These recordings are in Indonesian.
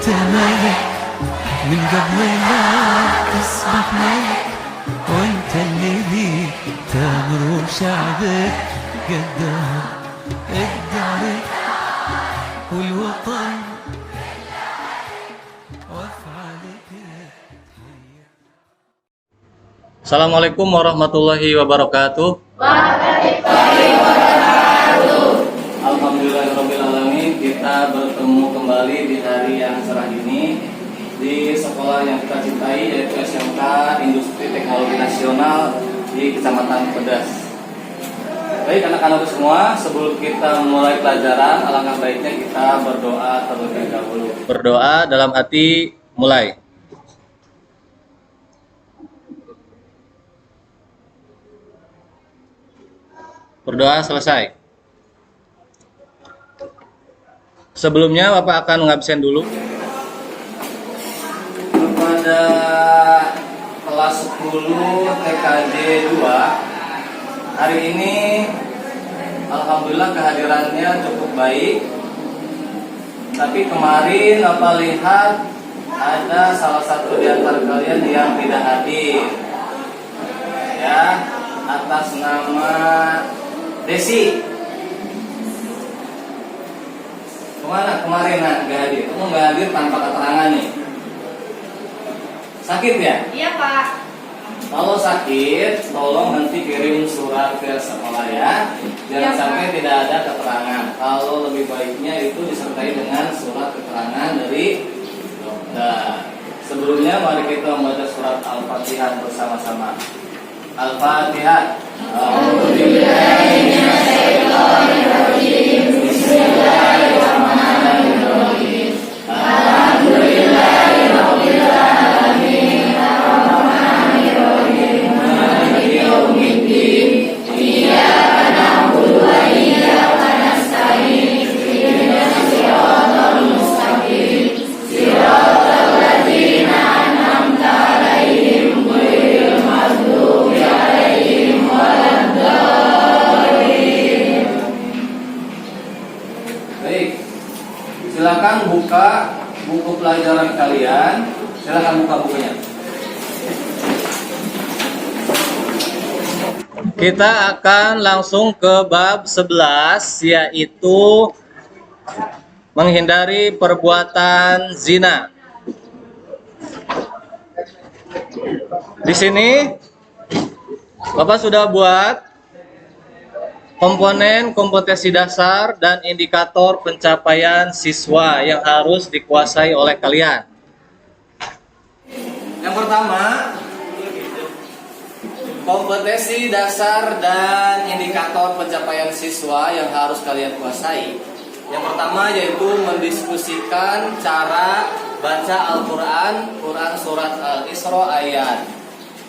انت ملك من قبل ما تصبح ملك، وانت اللي ليك تامر وشعبك قدام الدار والوطن وافعالك. Assalamualaikum warahmatullahi wabarakatuh. Alhamdulillahirrahmanirrahim. Kita bertemu kembali di hari yang cerah ini di sekolah yang kita cintai, yaitu SMK Industri Teknologi Nasional di Kecamatan Pedas. Baik anak-anak semua, sebelum kita mulai pelajaran, alangkah baiknya kita berdoa terlebih dahulu. Berdoa dalam hati, mulai. Berdoa selesai. Sebelumnya Bapak akan mengabsen dulu kepada kelas 10 TKJ 2. Hari ini alhamdulillah kehadirannya cukup baik. Tapi kemarin Bapak lihat ada salah satu di antara kalian yang tidak hadir. Ya, atas nama Desi. Kemana kemarin nggak hadir? Kamu nggak hadir tanpa keterangan nih. Sakit ya? Iya Pak. Kalau sakit, tolong nanti kirim surat ke sekolah ya. Jangan sampai tidak ada keterangan. Kalau lebih baiknya itu disertai dengan surat keterangan dari dokter. Sebelumnya mari kita membaca surat Al-Fatihah bersama-sama. Al-Fatihah. Bismillahirrahmanirrahim. Alhamdulillahirabbil alamin. Arrahmanirrahim. Maliki yaumiddin. Iyyaka na'budu wa iyyaka nasta'in. Ihdinas siratal mustaqim. Siratal ladzina an'amta 'alaihim ghairil maghdubi 'alaihim waladdallin. Baik. Silakan buka buku pelajaran kalian. Silakan buka bukunya. Kita akan langsung ke bab 11, yaitu menghindari perbuatan zina. Di sini Bapak sudah buat komponen kompetensi dasar dan indikator pencapaian siswa yang harus dikuasai oleh kalian. Yang pertama, kompetensi dasar dan indikator pencapaian siswa yang harus kalian kuasai. Yang pertama yaitu mendiskusikan cara baca Al-Quran, Quran Surat Al-Isra ayat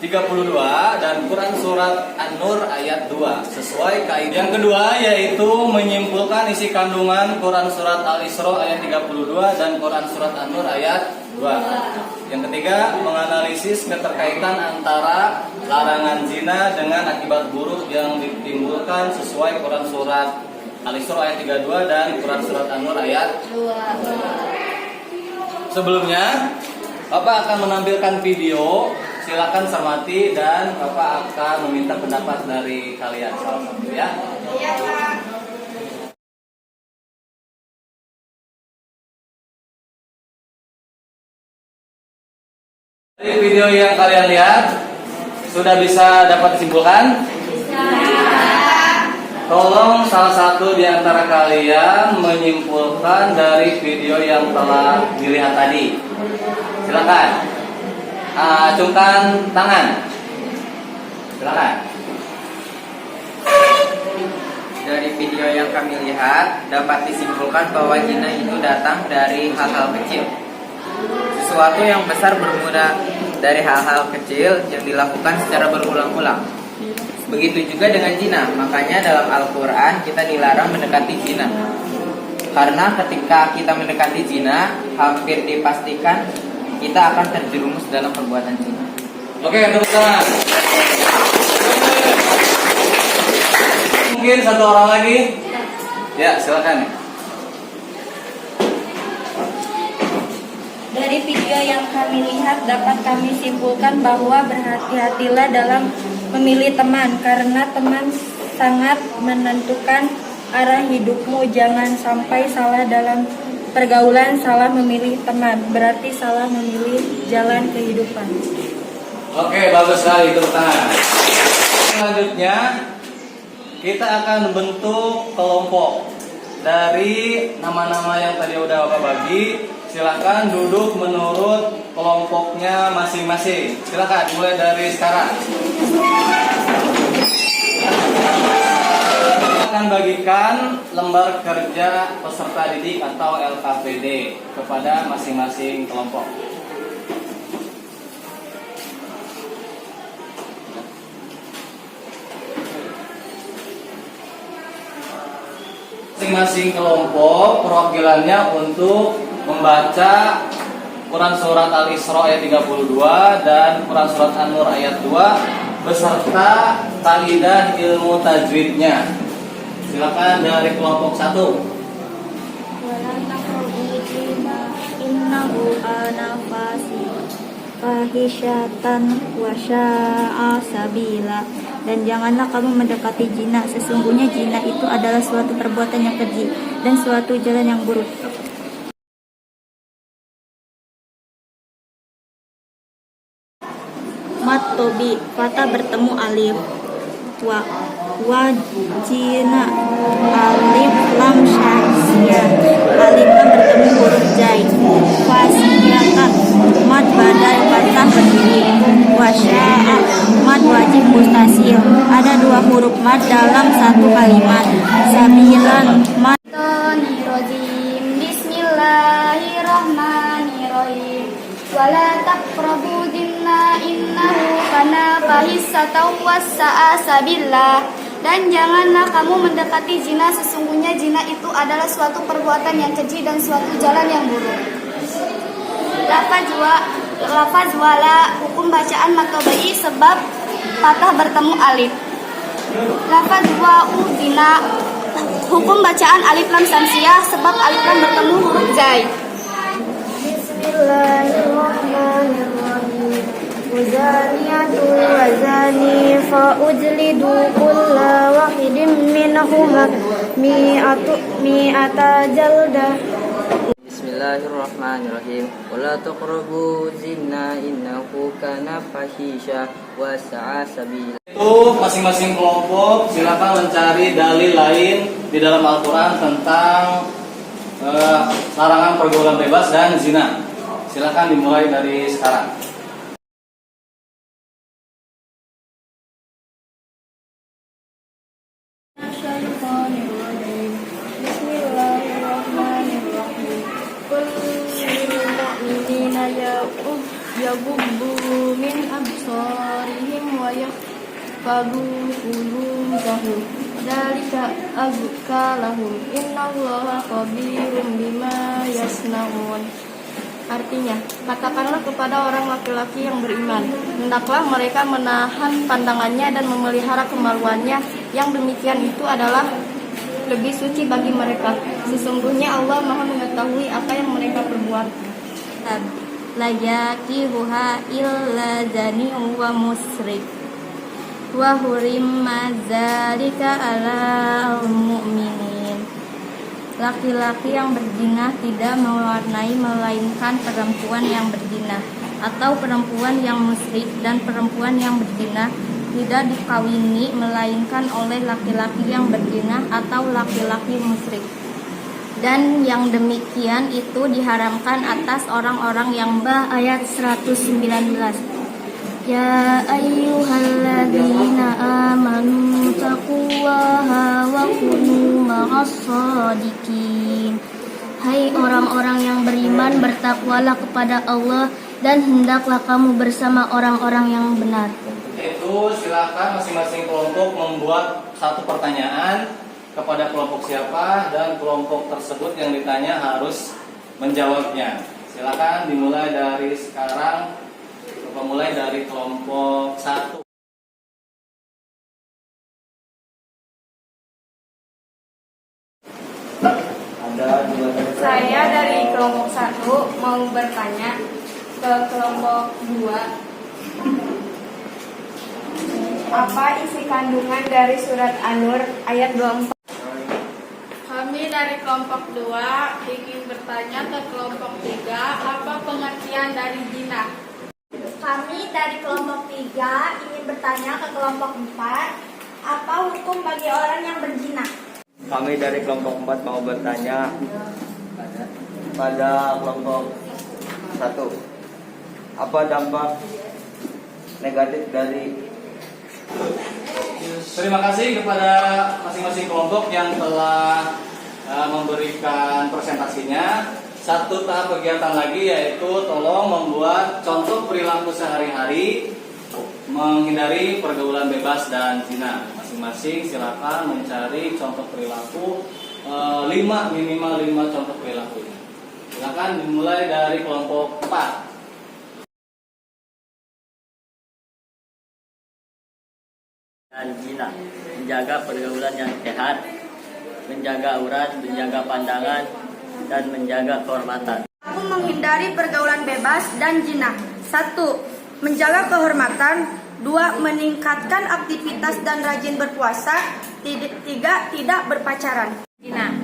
32 dan Quran Surat An-Nur ayat 2 sesuai kaidah. Yang kedua yaitu menyimpulkan isi kandungan Quran Surat Al-Isra ayat 32 dan Quran Surat An-Nur ayat 2. Yang ketiga, menganalisis keterkaitan antara larangan zina dengan akibat buruk yang ditimbulkan sesuai Quran Surat Al-Isra ayat 32 dan Quran Surat An-Nur ayat 2. Sebelumnya Bapak akan menampilkan video. Silakan cermati dan Bapak akan meminta pendapat dari kalian salah satu ya. Iya Pak. Dari video yang kalian lihat sudah bisa dapat disimpulkan? Tolong salah satu di antara kalian menyimpulkan dari video yang telah dilihat tadi. Silakan. Acungkan tangan. Silakan. Dari video yang kami lihat dapat disimpulkan bahwa zina itu datang dari hal-hal kecil. Sesuatu yang besar bermula dari hal-hal kecil yang dilakukan secara berulang-ulang. Begitu juga dengan zina. Makanya dalam Al-Quran kita dilarang mendekati zina. Karena ketika kita mendekati zina, hampir dipastikan kita akan terjerumus dalam perbuatan zina. Oke, tepuk tangan. Mungkin satu orang lagi. Ya, silakan. Dari video yang kami lihat dapat kami simpulkan bahwa berhati-hatilah dalam memilih teman karena teman sangat menentukan arah hidupmu. Jangan sampai salah dalam pergaulan, salah memilih teman berarti salah memilih jalan kehidupan. Oke, bagus sekali, tepuk tangan. Selanjutnya kita akan membentuk kelompok dari nama-nama yang tadi udah Bapak bagi. Silakan duduk menurut kelompoknya masing-masing. Silakan mulai dari sekarang. Kita akan bagikan lembar kerja peserta didik atau LKPD kepada masing-masing kelompok. Masing-masing kelompok perwakilannya untuk membaca Quran Surat Al-Isra ayat 32 dan Quran Surat An-Nur ayat 2 beserta kaidah ilmu tajwidnya. Silakan dari kelompok 1. Fahisyatan wasya'a sabila, dan janganlah kamu mendekati zina, sesungguhnya zina itu adalah suatu perbuatan yang keji dan suatu jalan yang buruk. Mat tobi, kata bertemu alif, wajina alif lam syasiyah, alif lam bertemu huruf jai, fasiyatan mat badal fathah berdiri, wasya'a mat wajib mustasil, ada 2 huruf mat dalam satu kalimat, sabilan mat. Bismillahirrahmanirrahim. Wala taqrabu zina innahu kana fahisatan wassa'a sabila, dan janganlah kamu mendekati zina, sesungguhnya zina itu adalah suatu perbuatan yang keji dan suatu jalan yang buruk. Lafaz wala, hukum bacaan matobai sebab patah bertemu alif. Lafaz wa'u zina, hukum bacaan alif lam samsiyah sebab alif lam bertemu huruf zai. Bismillahirrahmanirrahim. Wazaniyatu wazani fa'ujlidu kulla wahidin minhuma mi'ata jaldah. Bismillahirrahmanirrahim. Wala taqrabu zina innahu kana fahisha wa sa'a sabila. Itu masing-masing kelompok silakan mencari dalil lain di dalam Al-Quran tentang larangan pergaulan bebas dan zina. Silakan dimulai dari sekarang. Bismillahirrahmanirrahim. Qul lil mu'minina yaghuddu min absarihim wa yahfazu furujahum. Dzalika azka lahum. Innallaha khabirum bima yasnaun. Artinya, katakanlah kepada orang laki-laki yang beriman, hendaklah mereka menahan pandangannya dan memelihara kemaluannya. Yang demikian itu adalah lebih suci bagi mereka. Sesungguhnya Allah Maha mengetahui apa yang mereka perbuat. La yaqihuha illa zani'un wa musrik wa hurimma dzalika 'alal mu'minin. Laki-laki yang berzina tidak mewarnai melainkan perempuan yang berzina, atau perempuan yang musyrik, dan perempuan yang berzina tidak dikawini melainkan oleh laki-laki yang berzina atau laki-laki musyrik. Dan yang demikian itu diharamkan atas orang-orang yang ayat 119. Ya ayyuhalladzina amanu taqullaha wa kunu ma'as-shadiqin. Hai orang-orang yang beriman, bertakwalah kepada Allah dan hendaklah kamu bersama orang-orang yang benar. Itu silakan masing-masing kelompok membuat satu pertanyaan kepada kelompok siapa, dan kelompok tersebut yang ditanya harus menjawabnya. Silakan dimulai dari sekarang. Memulai dari kelompok 1. Saya dari kelompok 1 mau bertanya ke kelompok 2. Apa isi kandungan dari surat An-Nur ayat 24? Kami dari kelompok 2 ingin bertanya ke kelompok 3, apa pengertian dari zina? Kami dari kelompok 3 ingin bertanya ke kelompok 4, apa hukum bagi orang yang berzina? Kami dari kelompok 4 mau bertanya pada kelompok 1. Apa dampak negatif dari Terima kasih kepada masing-masing kelompok yang telah memberikan presentasinya. Satu tahap kegiatan lagi yaitu tolong membuat contoh perilaku sehari-hari menghindari pergaulan bebas dan zina. Masing-masing silakan mencari contoh perilaku minimal 5 contoh perilaku. Silakan dimulai dari kelompok 4. Dan zina, menjaga pergaulan yang sehat, menjaga aurat, menjaga pandangan, dan menjaga kehormatan. Aku menghindari pergaulan bebas dan zina. 1. Menjaga kehormatan. 2. Meningkatkan aktivitas dan rajin berpuasa. 3. Tidak berpacaran. Zina.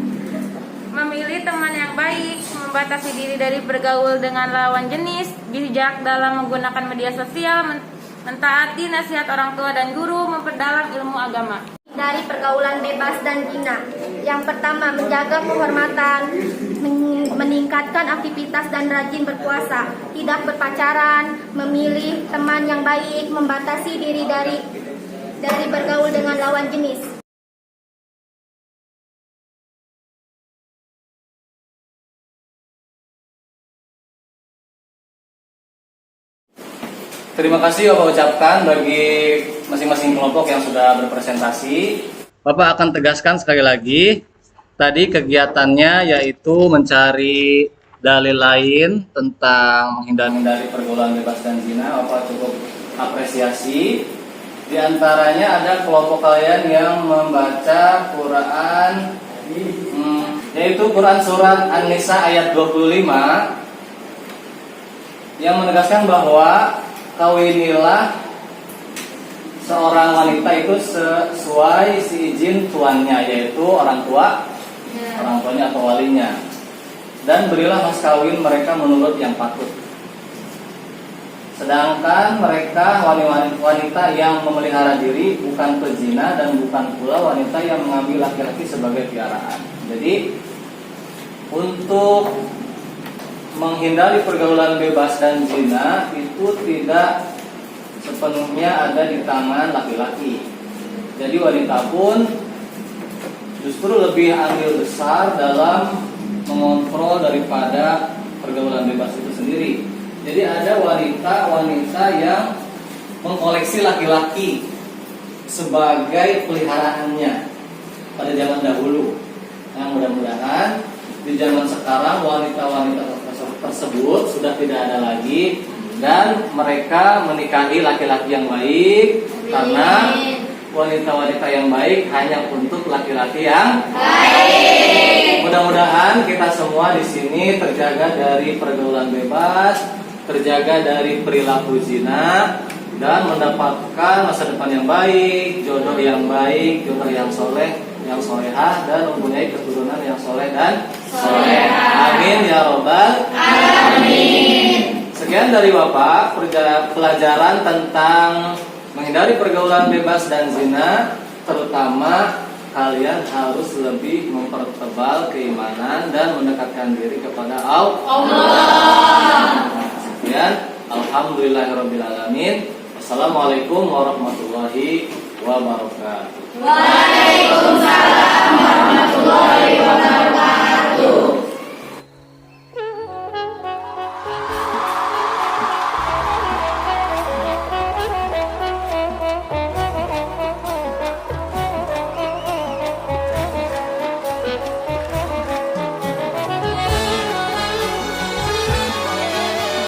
Memilih teman yang baik, membatasi diri dari bergaul dengan lawan jenis, bijak dalam menggunakan media sosial, mentaati nasihat orang tua dan guru, memperdalam ilmu agama. Dari pergaulan bebas dan zina. Yang pertama, menjaga kehormatan, meningkatkan aktivitas dan rajin berpuasa, tidak berpacaran, memilih teman yang baik, membatasi diri dari bergaul dengan lawan jenis. Terima kasih Bapak ucapkan bagi masing-masing kelompok yang sudah berpresentasi. Bapak akan tegaskan sekali lagi, tadi kegiatannya yaitu mencari dalil lain tentang menghindari pergaulan bebas dan zina. Bapak cukup apresiasi. Di antaranya ada kelompok kalian yang membaca Quran, yaitu Quran Surat An-Nisa ayat 25, yang menegaskan bahwa kawinilah seorang wanita itu sesuai si izin tuannya, yaitu orang tuanya atau walinya, dan berilah mas kawin mereka menurut yang patut. Sedangkan mereka wanita yang memelihara diri bukan pezina dan bukan pula wanita yang mengambil laki-laki sebagai piaraan. Jadi untuk menghindari pergaulan bebas dan zina itu tidak sepenuhnya ada di tangan laki-laki. Jadi wanita pun justru lebih andil besar dalam mengontrol daripada pergaulan bebas itu sendiri. Jadi ada wanita-wanita yang mengkoleksi laki-laki sebagai peliharaannya pada zaman dahulu. Nah, mudah-mudahan di zaman sekarang wanita-wanita tersebut sudah tidak ada lagi dan mereka menikahi laki-laki yang baik. Karena wanita-wanita yang baik hanya untuk laki-laki yang baik. Mudah-mudahan kita semua di sini terjaga dari pergaulan bebas, terjaga dari perilaku zina, dan mendapatkan masa depan yang baik, jodoh yang baik, jodoh yang soleh, yang solehah, dan mempunyai keturunan yang soleh dan solehah. Amin ya robbal alamin. Sekian dari Bapak pelajaran tentang menghindari pergaulan bebas dan zina. Terutama kalian harus lebih mempertebal keimanan dan mendekatkan diri kepada Allah. Sekian, alhamdulillahirabbil alamin. Wassalamualaikum warahmatullahi wabarakatuh. Waalaikumsalam warahmatullahi wabarakatuh.